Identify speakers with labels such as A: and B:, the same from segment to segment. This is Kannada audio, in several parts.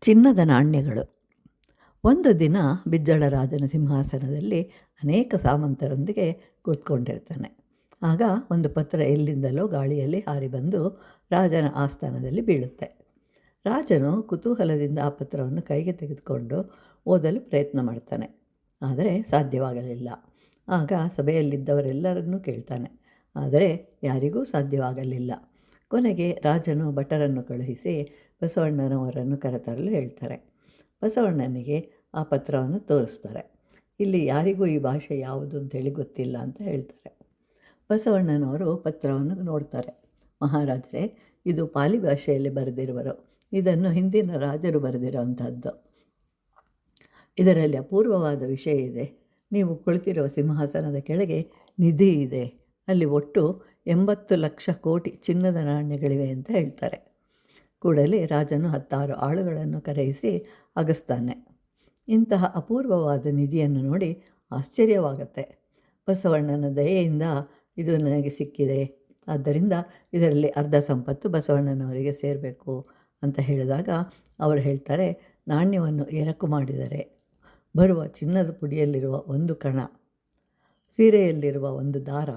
A: ಚಿನ್ನದ ನಾಣ್ಯಗಳು. ಒಂದು ದಿನ ಬಿಜ್ಜಳ ರಾಜನ ಸಿಂಹಾಸನದಲ್ಲಿ ಅನೇಕ ಸಾಮಂತರೊಂದಿಗೆ ಕೂತ್ಕೊಂಡಿರ್ತಾನೆ. ಆಗ ಒಂದು ಪತ್ರ ಎಲ್ಲಿಂದಲೋ ಗಾಳಿಯಲ್ಲಿ ಹಾರಿ ಬಂದು ರಾಜನ ಆಸ್ಥಾನದಲ್ಲಿ ಬೀಳುತ್ತೆ. ರಾಜನು ಕುತೂಹಲದಿಂದ ಆ ಪತ್ರವನ್ನು ಕೈಗೆ ತೆಗೆದುಕೊಂಡು ಓದಲು ಪ್ರಯತ್ನ ಮಾಡ್ತಾನೆ. ಆದರೆ ಸಾಧ್ಯವಾಗಲಿಲ್ಲ. ಆಗ ಸಭೆಯಲ್ಲಿದ್ದವರೆಲ್ಲರನ್ನೂ ಕೇಳ್ತಾನೆ. ಆದರೆ ಯಾರಿಗೂ ಸಾಧ್ಯವಾಗಲಿಲ್ಲ. ಕೊನೆಗೆ ರಾಜನು ಭಟರನ್ನು ಕಳುಹಿಸಿ ಬಸವಣ್ಣನವರನ್ನು ಕರೆತರಲು ಹೇಳ್ತಾರೆ. ಬಸವಣ್ಣನಿಗೆ ಆ ಪತ್ರವನ್ನು ತೋರಿಸ್ತಾರೆ. ಇಲ್ಲಿ ಯಾರಿಗೂ ಈ ಭಾಷೆ ಯಾವುದು ಅಂತೇಳಿ ಗೊತ್ತಿಲ್ಲ ಅಂತ ಹೇಳ್ತಾರೆ. ಬಸವಣ್ಣನವರು ಪತ್ರವನ್ನು ನೋಡ್ತಾರೆ. ಮಹಾರಾಜರೇ, ಇದು ಪಾಲಿ ಭಾಷೆಯಲ್ಲಿ ಬರೆದಿರುವರು. ಇದನ್ನು ಹಿಂದಿನ ರಾಜರು ಬರೆದಿರುವಂಥದ್ದು. ಇದರಲ್ಲಿ ಅಪೂರ್ವವಾದ ವಿಷಯ ಇದೆ. ನೀವು ಕುಳಿತಿರುವ ಸಿಂಹಾಸನದ ಕೆಳಗೆ ನಿಧಿ ಇದೆ. ಅಲ್ಲಿ ಒಟ್ಟು 80 ಲಕ್ಷ ಕೋಟಿ ಚಿನ್ನದ ನಾಣ್ಯಗಳಿವೆ ಅಂತ ಹೇಳ್ತಾರೆ. ಕೂಡಲೇ ರಾಜನು 16 ಆಳುಗಳನ್ನು ಕರೆಯಿಸಿ ಅಗಸ್ತಾನೆ. ಇಂತಹ ಅಪೂರ್ವವಾದ ನಿಧಿಯನ್ನು ನೋಡಿ ಆಶ್ಚರ್ಯವಾಗತ್ತೆ. ಬಸವಣ್ಣನ ದಯೆಯಿಂದ ಇದು ನನಗೆ ಸಿಕ್ಕಿದೆ, ಆದ್ದರಿಂದ ಇದರಲ್ಲಿ ಅರ್ಧ ಸಂಪತ್ತು ಬಸವಣ್ಣನವರಿಗೆ ಸೇರಬೇಕು ಅಂತ ಹೇಳಿದಾಗ ಅವರು ಹೇಳ್ತಾರೆ, ನಾಣ್ಯವನ್ನು ಎರಕು ಮಾಡಿದರೆ ಬರುವ ಚಿನ್ನದ ಪುಡಿಯಲ್ಲಿರುವ ಒಂದು ಕಣ, ಸೀರೆಯಲ್ಲಿರುವ ಒಂದು ದಾರ,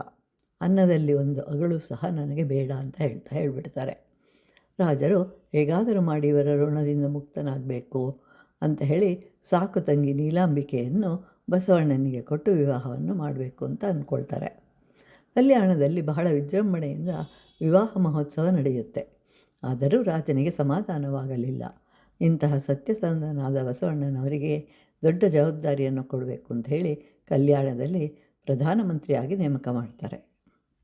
A: ಅನ್ನದಲ್ಲಿ ಒಂದು ಅಗಳು ಸಹ ನನಗೆ ಬೇಡ ಅಂತ ಹೇಳಿಬಿಡ್ತಾರೆ. ರಾಜರು ಹೇಗಾದರೂ ಮಾಡಿ ಇವರ ಋಣದಿಂದ ಮುಕ್ತನಾಗಬೇಕು ಅಂತ ಹೇಳಿ ಸಾಕು ತಂಗಿ ನೀಲಾಂಬಿಕೆಯನ್ನು ಬಸವಣ್ಣನಿಗೆ ಕೊಟ್ಟು ವಿವಾಹವನ್ನು ಮಾಡಬೇಕು ಅಂತ ಅಂದ್ಕೊಳ್ತಾರೆ. ಕಲ್ಯಾಣದಲ್ಲಿ ಬಹಳ ವಿಜೃಂಭಣೆಯಿಂದ ವಿವಾಹ ಮಹೋತ್ಸವ ನಡೆಯುತ್ತೆ. ಆದರೂ ರಾಜನಿಗೆ ಸಮಾಧಾನವಾಗಲಿಲ್ಲ. ಇಂತಹ ಸತ್ಯಸಂಧನಾದ ಬಸವಣ್ಣನವರಿಗೆ ದೊಡ್ಡ ಜವಾಬ್ದಾರಿಯನ್ನು ಕೊಡಬೇಕು ಅಂತ ಹೇಳಿ ಕಲ್ಯಾಣದಲ್ಲಿ ಪ್ರಧಾನಮಂತ್ರಿಯಾಗಿ ನೇಮಕ ಮಾಡ್ತಾರೆ.